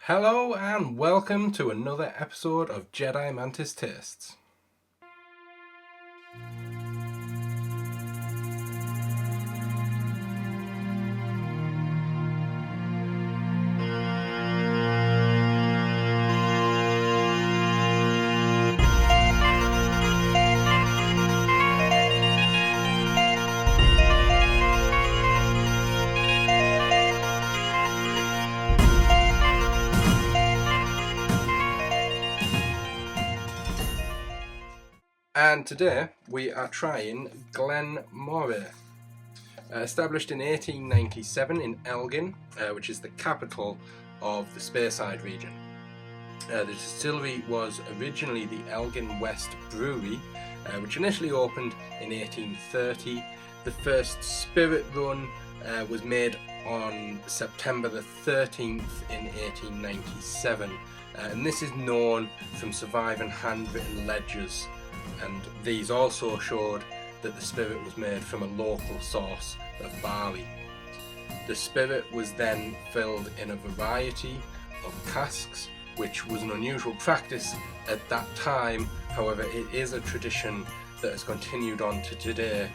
Hello and welcome to another episode of Jedi Mantis Tastes. And today we are trying Glen Moray. Established in 1897 in Elgin, which is the capital of the Speyside region. The distillery was originally the Elgin West Brewery, which initially opened in 1830. The first spirit run was made on September the 13th in 1897, and this is known from surviving handwritten ledgers, and these also showed that the spirit was made from a local source of barley. The spirit was then filled in a variety of casks, which was an unusual practice at that time. However, it is a tradition that has continued on to today,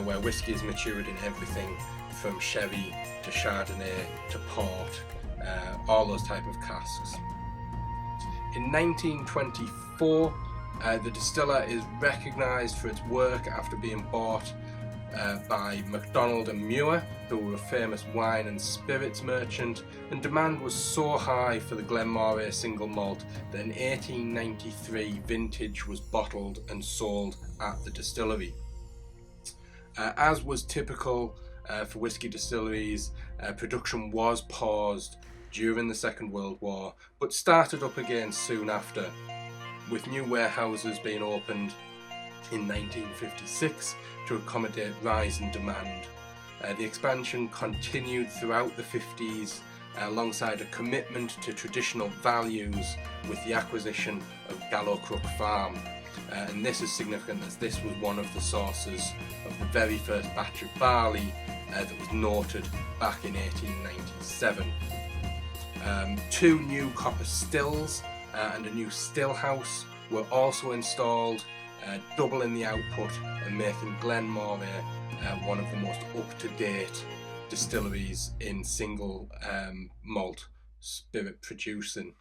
where whiskey is matured in everything from sherry to Chardonnay to port, all those type of casks. In 1924, the distiller is recognised for its work after being bought by MacDonald and Muir, who were a famous wine and spirits merchant, and demand was so high for the Glen Moray single malt that in 1893 vintage was bottled and sold at the distillery. As was typical for whisky distilleries, production was paused during the Second World War, but started up again soon after, with new warehouses being opened in 1956 to accommodate rise in demand. The expansion continued throughout the 50s alongside a commitment to traditional values with the acquisition of Gallowcrook Farm. And this is significant as this was one of the sources of the very first batch of barley that was noted back in 1897. Two new copper stills and a new still house were also installed, doubling the output and making Glen Moray one of the most up-to-date distilleries in single malt spirit producing.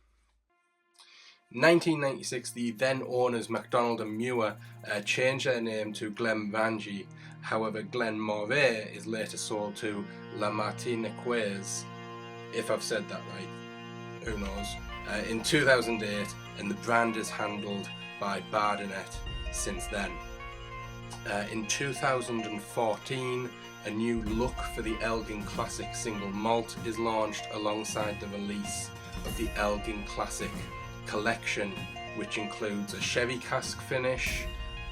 In 1996, the then owners MacDonald and Muir changed their name to Glenmorangie. However, Glen Moray is later sold to La Martiniquaise, if I've said that right, who knows, in 2008, and the brand is handled by Bardenet since then. In 2014, a new look for the Elgin Classic single malt is launched alongside the release of the Elgin Classic collection, which includes a sherry cask finish,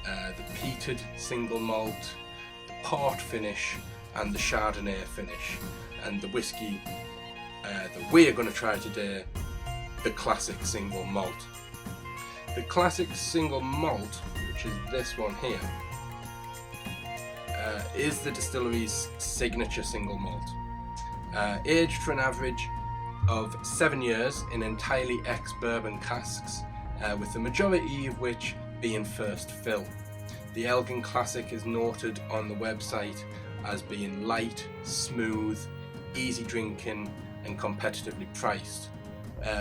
the peated single malt, the port finish, and the Chardonnay finish. And the whiskey that we're going to try today, the classic single malt. The classic single malt, which is this one here, is the distillery's signature single malt. Aged for an average of 7 years in entirely ex-bourbon casks, with the majority of which being first fill. The Elgin Classic is noted on the website as being light, smooth, easy drinking and competitively priced,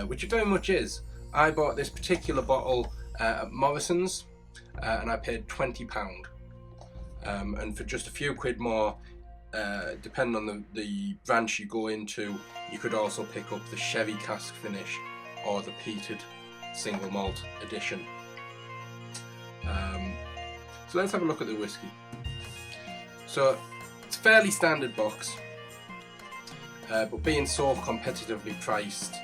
which it very much is. I bought this particular bottle at Morrison's and I paid £20, and for just a few quid more, depending on the branch you go into, you could also pick up the sherry cask finish or the peated single malt edition. So let's have a look at the whiskey. So it's a fairly standard box, but being so competitively priced,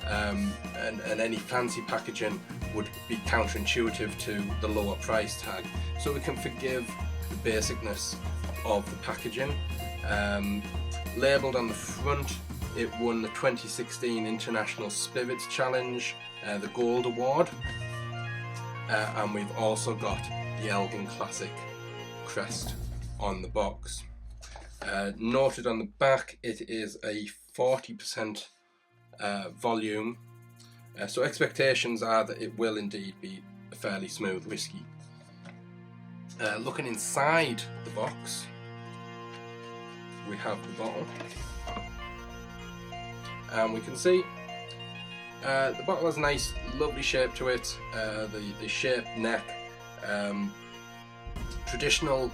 and any fancy packaging would be counterintuitive to the lower price tag, so we can forgive the basicness of the packaging. Labelled on the front, it won the 2016 International Spirits Challenge, the Gold Award, and we've also got the Elgin Classic crest on the box. Noted on the back, it is a 40% volume. So expectations are that it will indeed be a fairly smooth whiskey. Looking inside the box, we have the bottle, and we can see the bottle has a nice lovely shape to it. The shaped neck, traditional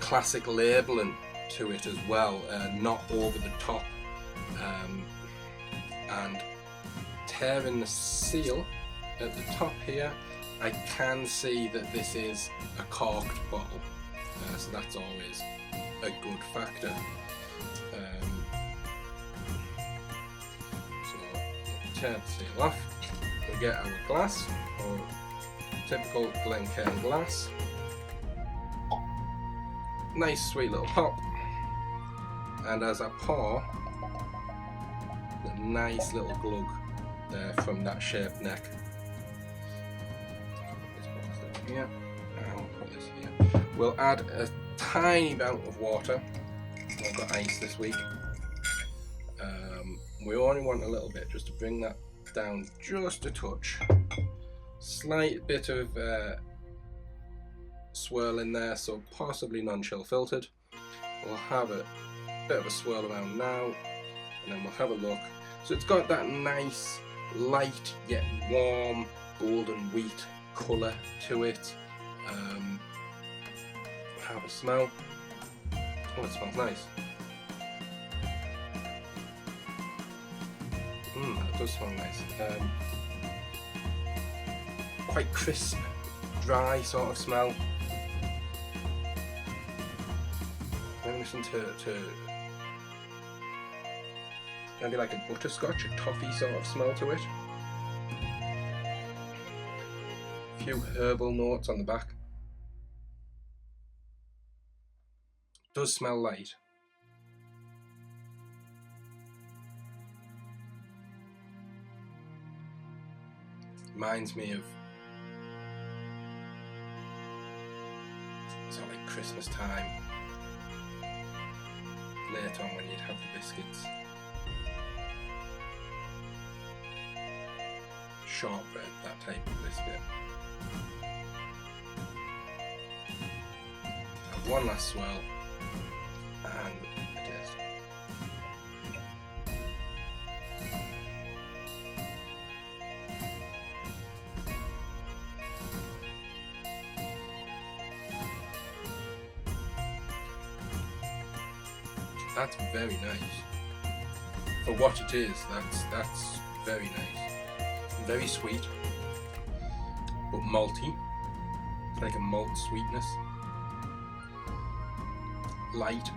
classic labelling to it as well, not over the top, and tearing the seal at the top here, I can see that this is a corked bottle, so that's always a good factor. So tear the seal off, we get our glass, or typical Glencairn glass. Nice sweet little pop, and as I pour, a nice little glug there from that shaped neck. Here, and we'll put this here. We'll add a tiny amount of water. I've got ice this week. We only want a little bit just to bring that down just a touch. Slight bit of swirl in there, so possibly non-chill filtered. We'll have a bit of a swirl around now, and then we'll have a look. So it's got that nice, light yet warm golden wheat colour to it. Have a smell. Oh, it smells nice. That does smell nice. Quite crisp, dry sort of smell. Listen to maybe like a butterscotch, a toffee sort of smell to it. A few herbal notes on the back. Does smell light. Reminds me of sort of like Christmas time. Later on when you'd have the biscuits. Shortbread, that type of biscuit. Have one last swirl and it is. That's very nice. For what it is, that's very nice. Very sweet, but malty. It's like a malt sweetness. Light.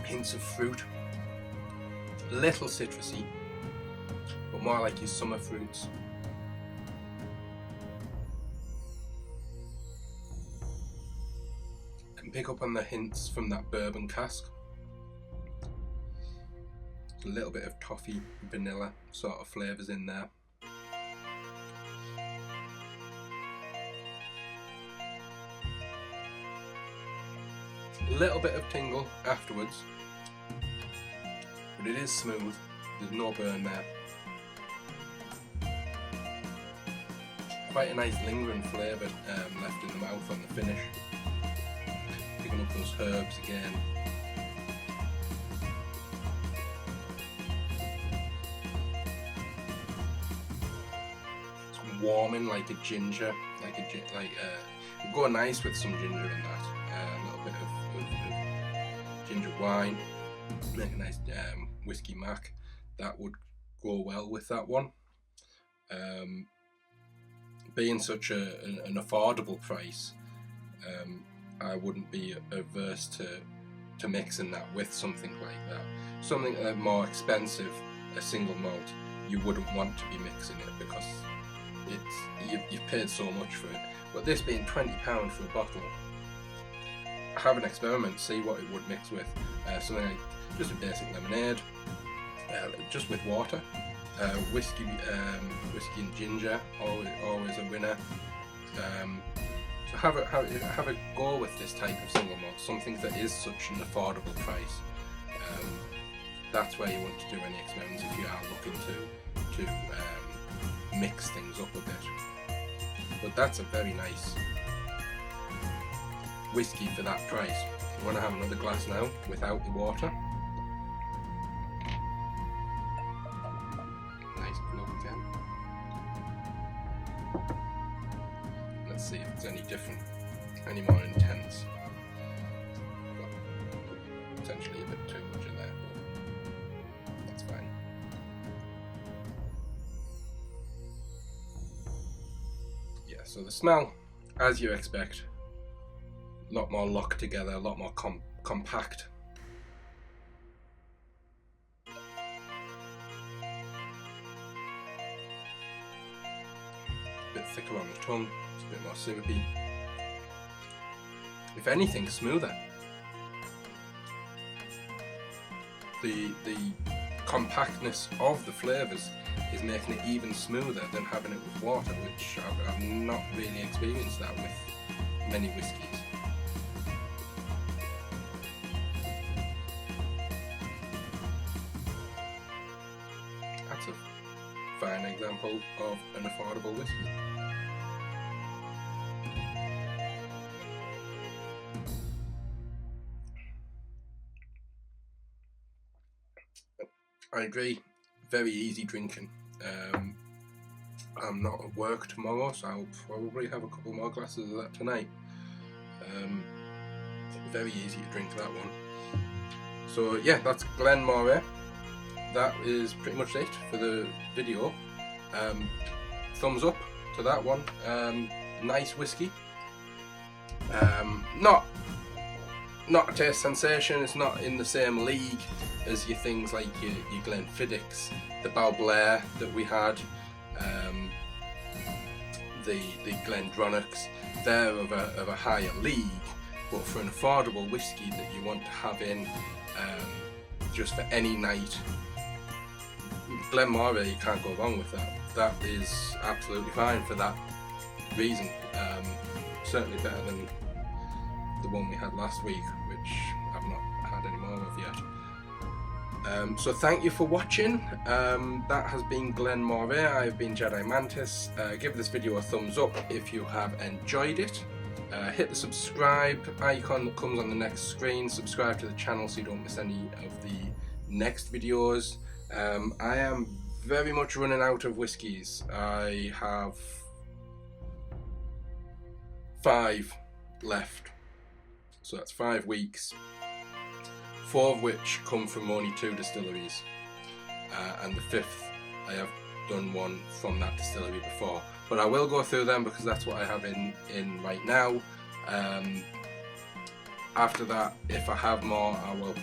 Hints of fruit. Little citrusy, but more like your summer fruits. Pick up on the hints from that bourbon cask. A little bit of toffee, vanilla sort of flavours in there. A little bit of tingle afterwards, but it is smooth. There's no burn there. Quite a nice lingering flavour left in the mouth on the finish. Picking up those herbs again. It's warming like a ginger, it'd go nice with some ginger in that. A little bit of ginger wine, make a nice whiskey mac. That would go well with that one. Being such an affordable price, I wouldn't be averse to mixing that with something like that. Something more expensive, a single malt, you wouldn't want to be mixing it because you've paid so much for it. But this being £20 for a bottle, have an experiment, see what it would mix with. Something like just a basic lemonade, just with water. Whiskey and ginger, always a winner. So have a go with this type of single malt, something that is such an affordable price. That's where you want to do any experiments if you are looking to mix things up a bit. But that's a very nice whiskey for that price. I'm going to have another glass now without the water. Nice plug again. Let's see if it's any different, any more intense. Potentially a bit too much in there, but that's fine. Yeah, so the smell, as you expect, a lot more locked together, a lot more compact. A bit thicker on the tongue, it's a bit more syrupy. If anything, smoother. The compactness of the flavours is making it even smoother than having it with water, which I've not really experienced that with many whiskies. That's a fine example of an affordable whiskey. I agree, very easy drinking. I'm not at work tomorrow, so I'll probably have a couple more glasses of that tonight. Very easy to drink, that one. So yeah, that's Glen Moray. That is pretty much it for the video. Thumbs up to that one. Nice whiskey. Not a taste sensation. It's not in the same league as your things like your Glenfiddichs, the Balblair that we had, the Glendronachs. They're of a higher league, but for an affordable whiskey that you want to have in just for any night, Glen Moray, you can't go wrong with that. That is absolutely fine for that reason. Certainly better than the one we had last week, which I've not had any more of yet. So thank you for watching. That has been Glen Moray. I've been Jedi Mantis. Give this video a thumbs up if you have enjoyed it. Hit the subscribe icon that comes on the next screen. Subscribe to the channel so you don't miss any of the next videos. I am very much running out of whiskies. I have 5 left. So that's 5 weeks. 4 of which come from only 2 distilleries, and the 5th I have done one from that distillery before, but I will go through them because that's what I have in right now. After that, if I have more, I will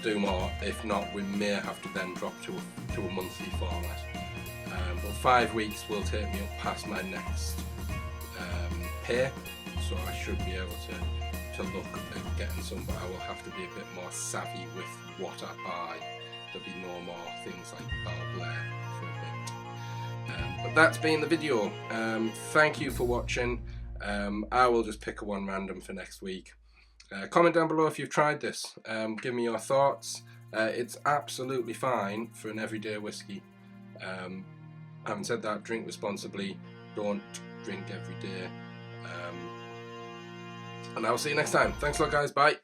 do more. If not, we may have to then drop to a monthly format. But 5 weeks will take me up past my next pay, so I should be able to look at getting some, but I will have to be a bit more savvy with what I buy. There'll be no more things like Balblair for a bit. But that's been the video. Thank you for watching. I will just pick one random for next week. Comment down below if you've tried this. Give me your thoughts. It's absolutely fine for an everyday whiskey. Having said that, drink responsibly. Don't drink every day. And I will see you next time. Thanks a lot, guys. Bye.